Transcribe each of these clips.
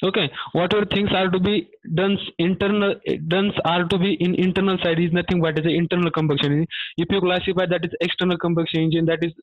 Okay, whatever things are to be done internal, done are to be in internal side is nothing but is a internal combustion engine. If you classify that is external combustion engine, that is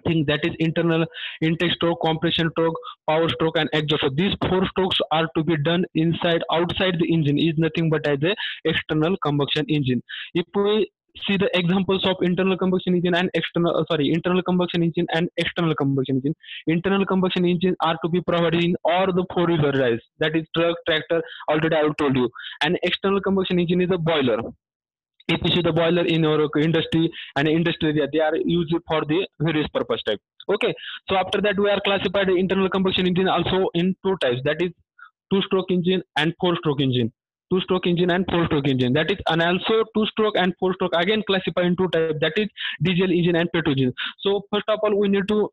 thing that is internal intake stroke, compression stroke, power stroke, and exhaust stroke. These four strokes are to be done inside, outside the engine is nothing but as a external combustion engine. If we see the examples of internal combustion engine and external, internal combustion engine and external combustion engine. Internal combustion engine are to be provided in all the four-wheeler drives. That is truck, tractor. Already I have told you. And external combustion engine is a boiler. If you see the boiler in your industry and industry area, they are used for the various purpose type. Okay, so after that we are classified the internal combustion engine also in two types, that is two stroke engine and four stroke engine. Two stroke engine and four stroke engine, that is, and also two stroke and four stroke again classified in two types, that is diesel engine and petrol engine. So first of all we need to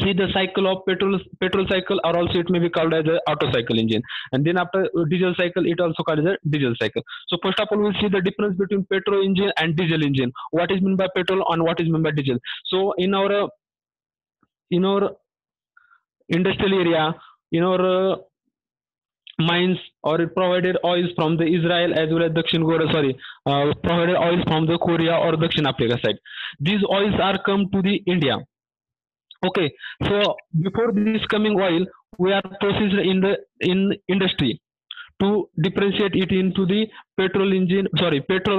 see the cycle of petrol cycle, or also it may be called as a auto cycle engine, and then after diesel cycle it also called as a diesel cycle. So first of all we'll see the difference between petrol engine and diesel engine, what is meant by petrol and what is meant by diesel. So in our industrial area, in our mines, or it provided oils from the Israel as well as Dakshin Korea, provided oils from the Korea or Dakshin Africa side. These oils are come to the India. Okay, so before this coming oil, we are processed in industry to differentiate it into the petrol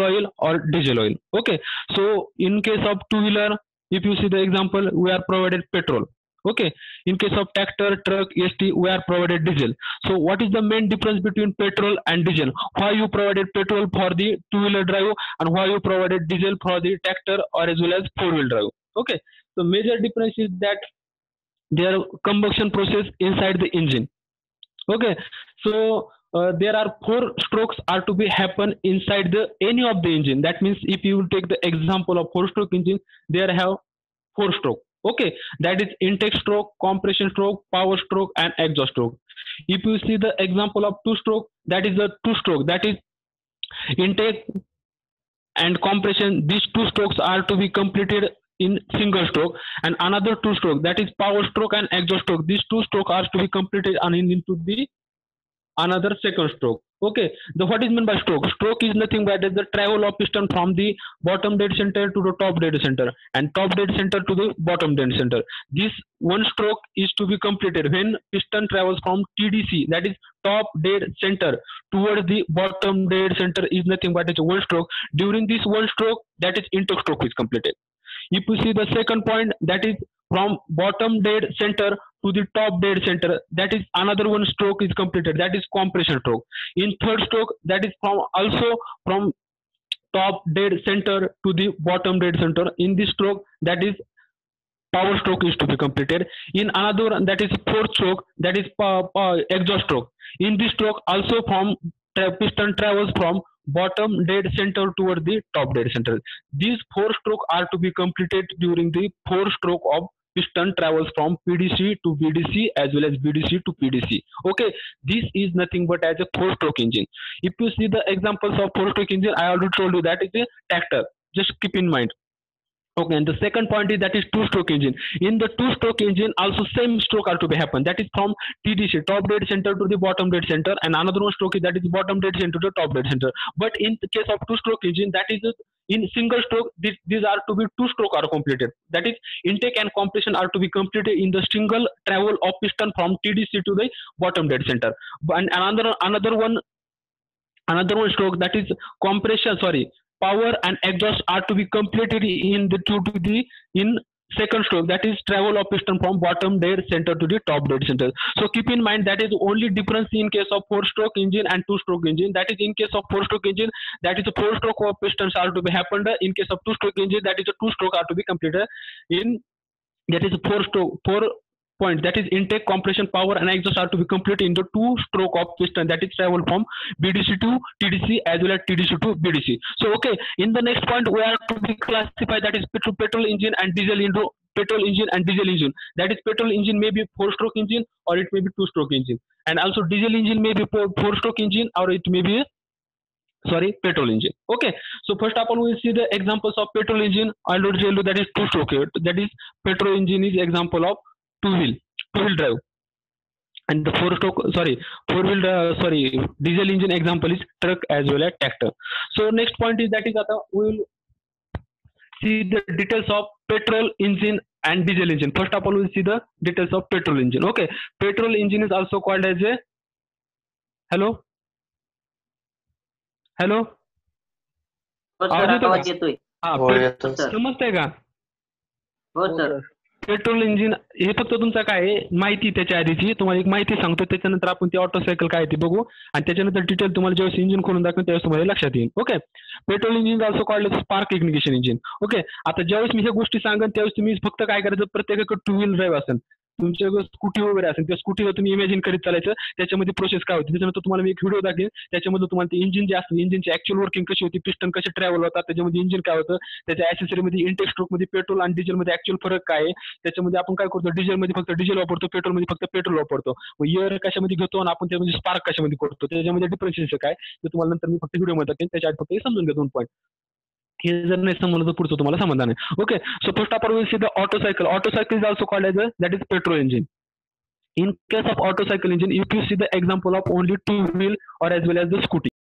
oil or diesel oil. Okay, so in case of two wheeler, if you see the example, we are provided petrol. Okay, in case of tractor, truck, ST, we are provided diesel. So what is the main difference between petrol and diesel? Why you provided petrol for the two wheeler drive and why you provided diesel for the tractor or as well as four wheel drive? Okay, so major difference is that their combustion process inside the engine. Okay, so there are four strokes are to be happen inside the any of the engine. That means if you will take the example of four stroke engine, there have four stroke. Okay, that is intake stroke, compression stroke, power stroke, and exhaust stroke. If you see the example of two stroke, that is the two stroke, that is intake and compression. These two strokes are to be completed in single stroke, and another two stroke, that is power stroke and exhaust stroke. These two strokes are to be completed and into the another second stroke. Okay, the what is meant by stroke? Stroke is nothing but the travel of piston from the bottom dead center to the top dead center and top dead center to the bottom dead center. This one stroke is to be completed when piston travels from TDC, that is top dead center, towards the bottom dead center is nothing but it's one stroke. During this one stroke, that is intake stroke is completed. If you see the second point, that is from bottom dead center to the top dead center, that is another one stroke is completed, that is compression stroke. In third stroke, that is from top dead center to the bottom dead center. In this stroke, that is power stroke is to be completed. In another one, that is fourth stroke, that is exhaust stroke. In this stroke, also from piston travels from bottom dead center toward the top dead center. These four strokes are to be completed during the four stroke of piston travels from PDC to BDC as well as BDC to PDC. Okay, this is nothing but as a four stroke engine. If you see the examples of four stroke engine, I already told you that is a tractor. Just keep in mind. Okay, and the second point is that is two stroke engine. In the two stroke engine, also same stroke are to be happen. That is from TDC, top dead center, to the bottom dead center, and another one stroke is that is bottom dead center to top dead center. But in the case of two stroke engine, that is in single stroke, these are to be two stroke are completed. That is intake and compression are to be completed in the single travel of piston from TDC to the bottom dead center. And another one stroke, that is compression, power and exhaust are to be completed in second stroke, that is travel of piston from bottom dead center to the top dead center. So keep in mind that is only difference in case of four stroke engine and two stroke engine. That is in case of four stroke engine, that is a four stroke of pistons are to be happened. In case of two stroke engine, that is a two stroke are to be completed in, that is a four point, that is intake, compression, power and exhaust are to be completed in the two stroke of piston, that is travel from BDC to TDC as well as TDC to BDC. So okay, in the next point we are to be classified, that is petrol engine and diesel into petrol engine and diesel engine. That is petrol engine may be four stroke engine or it may be two stroke engine, and also diesel engine may be four stroke engine or it may be petrol engine. Okay, so first of all we see the examples of petrol engine. I will tell you that is two stroke, that is petrol engine is example of two wheel drive, and the diesel engine example is truck as well as tractor. So next point is that is we will see the details of petrol engine and diesel engine. First of all, we will see the details of petrol engine. Okay, petrol engine is also called as a hello hello आवाज येतो का? समजतंय का? हो sir. Petrol engine हे फक्त तुमचा काय आहे माहिती त्याच्या आधीची तुम्हाला एक माहिती सांगतो, त्याच्यानंतर आपण ती ऑटो सायकल काय ते बघू आणि त्याच्यानंतर डिटेल तुम्हाला ज्यावेळेस इंजिन खोलून दाखवेल त्यावेळेस तुम्हाला लक्षात येईल. Okay, petrol engine also called spark ignition engine. Okay, आता ज्यावेळेस मी ह्या गोष्टी सांगेन त्यावेळेस तुम्ही फक्त काय करायचं, प्रत्येकाकडे टू व्हील ड्राईव्ह असेल, तुमच्याकडे स्कूटी वगैरे असेल, त्या स्कूटीला तुम्ही इमॅजिन करीत चालायचं त्याच्यामध्ये प्रोसेस काय होती. त्याच्यानंतर तुम्हाला मी एक व्हिडिओ दाखवेल त्याच्यामध्ये तुम्हाला ते इंजिन जे असतं इंजिनची ऍक्च्युअल वर्किंग कशी होती, पिस्टन कसे ट्रॅव्हल होतात, त्याच्यामध्ये इंजिन काय होतं, त्याच्या ॲक्सेसरीमध्ये इंटेक स्ट्रोकमध्ये पेट्रोल आणि डिझेलमध्ये ऍक्च्युअल फरक काय आहे, त्याच्यामध्ये आपण काय करतो डिझेलमध्ये फक्त डिझेल वापरतो, पेट्रोलमध्ये फक्त पेट्रोल वापरतो, एअर कशामध्ये घेतो आणि आपण त्यामध्ये स्पार्क कशामध्ये करतो, त्याच्यामध्ये डिफरन्शिएशन काय ते तुम्हाला नंतर मी फक्त व्हिडिओमध्ये दाखवेन. त्याच्या आधी फक्त हे समजून घ्या 2 पॉईंट. हे जर नाही समजलं तर पुढचं तुम्हाला समाधान आहे. ओके, सो फर्स्ट आपण will see the auto cycle. Auto cycle is also called as that is petrol engine. In case of auto cycle engine, if you see the example of only two wheel or as well as the scooty.